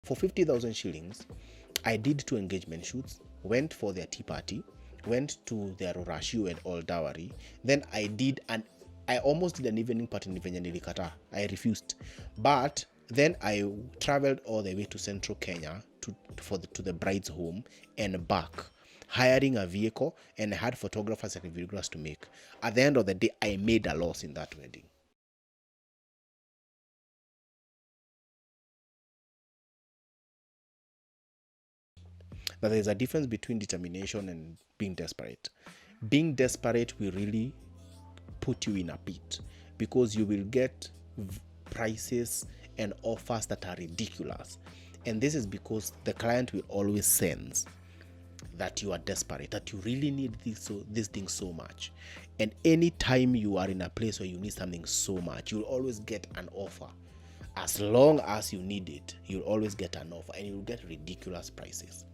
For 50,000 shillings, I did 2 engagement shoots, went for their tea party, went to their Rorashu and all dowry. Then I almost did an evening party in venye nilikata. I refused. But then I traveled all the way to central Kenya to the bride's home and back, hiring a vehicle, and I had photographers and videographers to make. At the end of the day, I made a loss in that wedding. But there's a difference between determination and being desperate. Being desperate will really put you in a pit because you will get prices and offers that are ridiculous. And this is because the client will always sense that you are desperate, that you really need this thing so much. And anytime you are in a place where you need something so much, you'll always get an offer. As long as you need it, you'll always get an offer and you'll get ridiculous prices.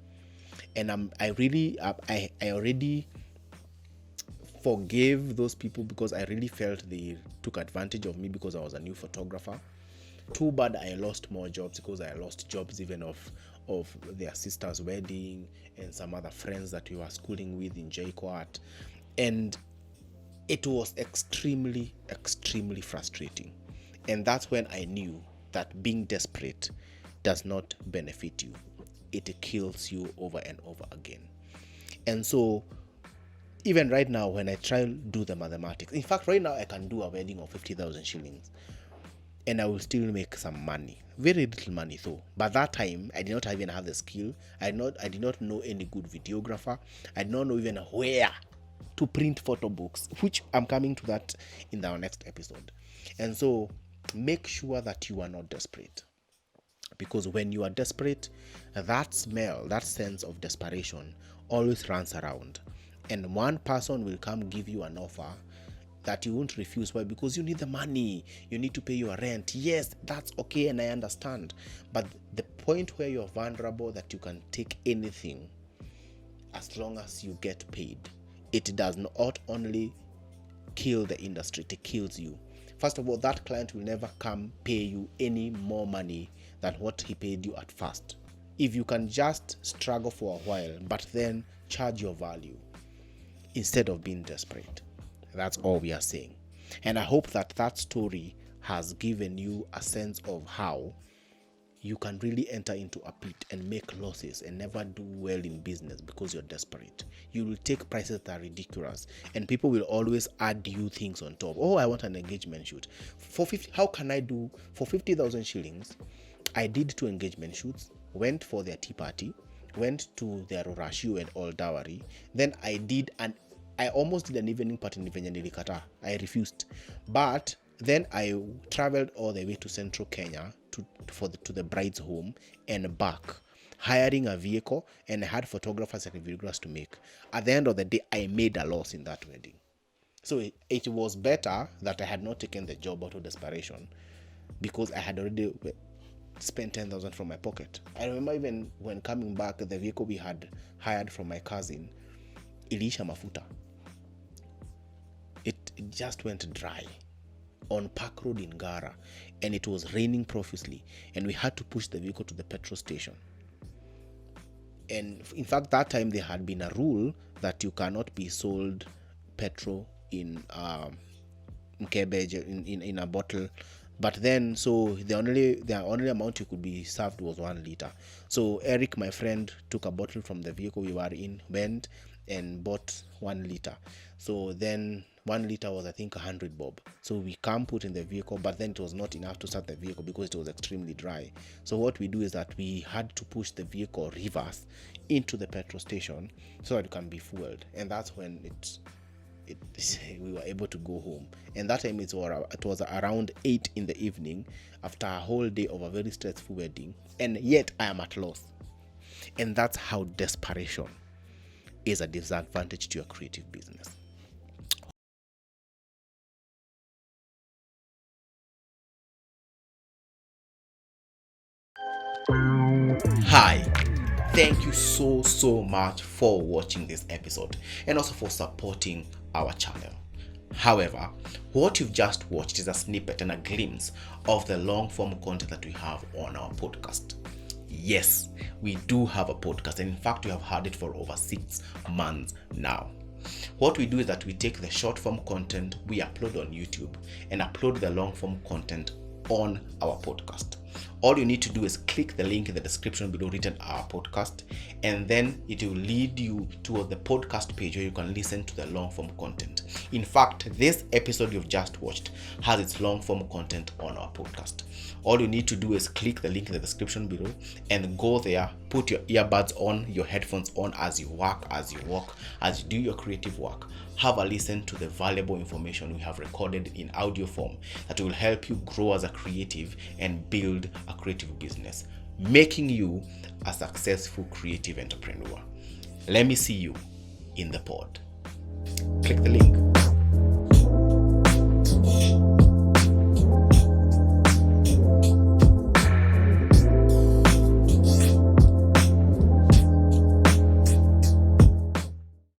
And I already forgave those people because I really felt they took advantage of me because I was a new photographer. Too bad I lost more jobs because I lost jobs even of their sister's wedding and some other friends that we were schooling with in JKUAT. And it was extremely, extremely frustrating. And that's when I knew that being desperate does not benefit you. It kills you over and over again. And so even right now, when I try to do the mathematics, in fact, right now I can do a wedding of 50,000 shillings and I will still make some money. Very little money though. But that time, I did not even have the skill. I did not know any good videographer. I did not know even where to print photo books, which I'm coming to that in our next episode. And so make sure that you are not desperate. Because when you are desperate, that smell, that sense of desperation always runs around. And one person will come give you an offer that you won't refuse. Why? Because you need the money. You need to pay your rent. Yes, that's okay and I understand. But the point where you're vulnerable that you can take anything as long as you get paid, it does not only kill the industry, it kills you. First of all, that client will never come pay you any more money than what he paid you at first. If you can just struggle for a while, but then charge your value instead of being desperate. That's all we are saying. And I hope that story has given you a sense of how you can really enter into a pit and make losses and never do well in business because you're desperate. You will take prices that are ridiculous and people will always add you things on top. Oh, I want an engagement shoot. How can I do for 50,000 shillings? I did 2 engagement shoots, went for their tea party, went to their Rorashu and all dowry. Then I almost did an evening party in venye nilikata. I refused. But then I traveled all the way to central Kenya to the bride's home and back, hiring a vehicle, and I had photographers and videographers to make. At the end of the day, I made a loss in that wedding. So it was better that I had not taken the job out of desperation because I had already spent 10,000 from my pocket. I remember even when coming back, the vehicle we had hired from my cousin, iliisha mafuta. It just went dry on Park Road in Gara, and it was raining profusely, and we had to push the vehicle to the petrol station. And in fact, that time there had been a rule that you cannot be sold petrol in mkebe in a bottle. But then, so the only amount you could be served was 1 liter. So Eric, my friend, took a bottle from the vehicle we were in, went and bought 1 liter. So then 1 liter was, I think, 100 bob. So we can put in the vehicle, but then it was not enough to start the vehicle because it was extremely dry. So what we do is that we had to push the vehicle reverse into the petrol station so that it can be fueled. And that's when we were able to go home. And that time it was around 8 in the evening after a whole day of a very stressful wedding, and yet I am at loss. And that's how desperation is a disadvantage to your creative business. Hi, thank you so much for watching this episode and also for supporting our channel. However, what you've just watched is a snippet and a glimpse of the long form content that we have on our podcast. Yes, we do have a podcast, and in fact, you have had it for over 6 months now. What we do is that we take the short form content we upload on YouTube and upload the long form content on our podcast. All you need to do is click the link in the description below written our podcast, and then it will lead you to the podcast page where you can listen to the long form content. In fact, this episode you've just watched has its long form content on our podcast. All you need to do is click the link in the description below and go there, put your earbuds on, your headphones on as you work, as you walk, as you do your creative work. Have a listen to the valuable information we have recorded in audio form that will help you grow as a creative and build a creative business, making you a successful creative entrepreneur. Let me see you in the pod. Click the link.